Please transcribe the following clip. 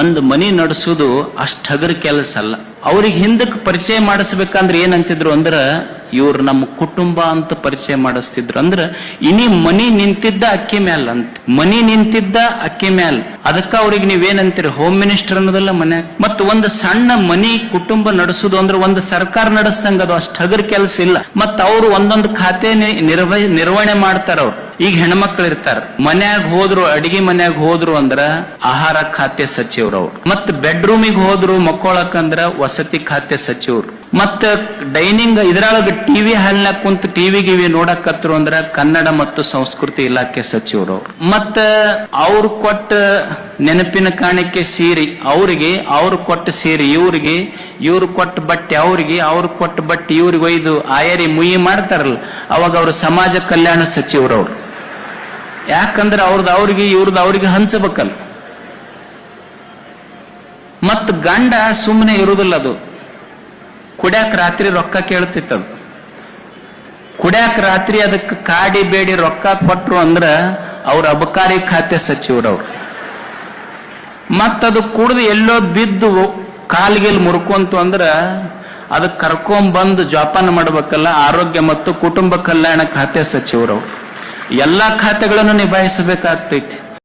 ಒಂದು ಮನಿ ನಡೆಸೋದು ಅಷ್ಟ್ ಹಗರ್ ಕೆಲಸ ಅಲ್ಲ. ಅವ್ರಿಗೆ ಹಿಂದಕ್ಕೆ ಪರಿಚಯ ಮಾಡಿಸ್ಬೇಕಂದ್ರೆ ಏನಂತಿದ್ರು ಅಂದ್ರ ಇವ್ರು ನಮ್ಮ ಕುಟುಂಬ ಅಂತ ಪರಿಚಯ ಮಾಡಿಸ್ತಿದ್ರು. ಅಂದ್ರ ಇನಿ ಮನಿ ನಿಂತಿದ್ದ ಅಕ್ಕಿ ಮ್ಯಾಲ ಅಂತ, ಮನಿ ನಿಂತಿದ್ದ ಅಕ್ಕಿ ಮ್ಯಾಲ. ಅದಕ್ಕ ಅವ್ರಿಗೆ ನೀವೇನಂತೀರಿ, ಹೋಮ್ ಮಿನಿಸ್ಟರ್ ಅನ್ನೋದಲ್ಲ ಮನ್ಯಾಗ. ಮತ್ ಒಂದು ಸಣ್ಣ ಮನಿ ಕುಟುಂಬ ನಡೆಸೋದು ಅಂದ್ರೆ ಒಂದು ಸರ್ಕಾರ ನಡೆಸ್ದಂಗ ಅದು ಅಷ್ಟ್ ಹಗರ್ ಕೆಲಸ ಇಲ್ಲ. ಮತ್ ಅವ್ರು ಒಂದೊಂದು ಖಾತೆ ನಿರ್ವಹಣೆ ಮಾಡ್ತಾರ. ಅವ್ರು ಈಗ ಹೆಣ್ಮಕ್ಳು ಇರ್ತಾರ, ಮನ್ಯಾಗ ಹೋದ್ರು, ಅಡಿಗೆ ಮನ್ಯಾಗ ಹೋದ್ರು ಅಂದ್ರ ಆಹಾರ ಖಾತೆ ಸಚಿವರವ್ರು. ಮತ್ ಬೆಡ್ರೂಮಿಗೆ ಹೋದ್ರು ಮಕ್ಕೊಳಕಂದ್ರ ವಸತಿ ಖಾತೆ ಸಚಿವರು. ಮತ್ತ ಡೈನಿಂಗ್ ಇದ್ರೊಳಗ ಟಿವಿ ಹಾಲ್ನಾಗ ಕುಂತ ಟಿವಿ ಗಿವಿ ನೋಡಕತ್ರು ಅಂದ್ರ ಕನ್ನಡ ಮತ್ತು ಸಂಸ್ಕೃತಿ ಇಲಾಖೆ ಸಚಿವರು. ಮತ್ತ ಅವ್ರು ಕೊಟ್ಟ ನೆನಪಿನ ಕಾಣಿಕೆ ಸೀರೆ ಅವ್ರಿಗೆ, ಅವ್ರು ಕೊಟ್ಟ ಸೀರೆ ಇವ್ರಿಗೆ, ಇವ್ರು ಕೊಟ್ಟ ಬಟ್ಟೆ ಅವ್ರಿಗೆ, ಅವ್ರು ಕೊಟ್ಟ ಬಟ್ಟೆ ಇವ್ರಿಗೆ ಒಯ್ದು ಆಯರಿ ಮುಯಿ ಮಾಡ್ತಾರಲ್ಲ, ಅವಾಗ ಅವ್ರು ಸಮಾಜ ಕಲ್ಯಾಣ ಸಚಿವರವ್ರು. ಯಾಕಂದ್ರೆ ಅವ್ರಿಗೆ ಅವ್ರಿಗೆ ಹಂಚಬೇಕಲ್ಲ. ಮತ್ ಗಂಡ ಸುಮ್ಮನೆ ಇರುವುದಿಲ್ಲ. ಅದು ಕುಡ್ಯಾಕ ರಾತ್ರಿ ರೊಕ್ಕ ಕೇಳ್ತಿತ್ತದು. ಕುಡ್ಯಾಕ ರಾತ್ರಿ ಅದಕ್ಕೆ ಕಾಡಿ ಬೇಡಿ ರೊಕ್ಕ ಕೊಟ್ರು ಅಂದ್ರ ಅವ್ರ ಅಬಕಾರಿ ಖಾತೆ ಸಚಿವರವ್ರು. ಮತ್ತದು ಕುಡ್ದು ಎಲ್ಲೋ ಬಿದ್ದು ಕಾಲ್ಗೆಲ್ ಮುರ್ಕೊಂತು ಅಂದ್ರ ಅದಕ್ಕೆ ಕರ್ಕೊಂಬಂದು ಜೋಪಾನ ಮಾಡ್ಬೇಕಲ್ಲ, ಆರೋಗ್ಯ ಮತ್ತು ಕುಟುಂಬ ಕಲ್ಯಾಣ ಖಾತೆ ಸಚಿವರವ್ರು. ಎಲ್ಲಾ ಖಾತೆಗಳನ್ನು ನಿಭಾಯಿಸಬೇಕಾಗ್ತೈತಿ.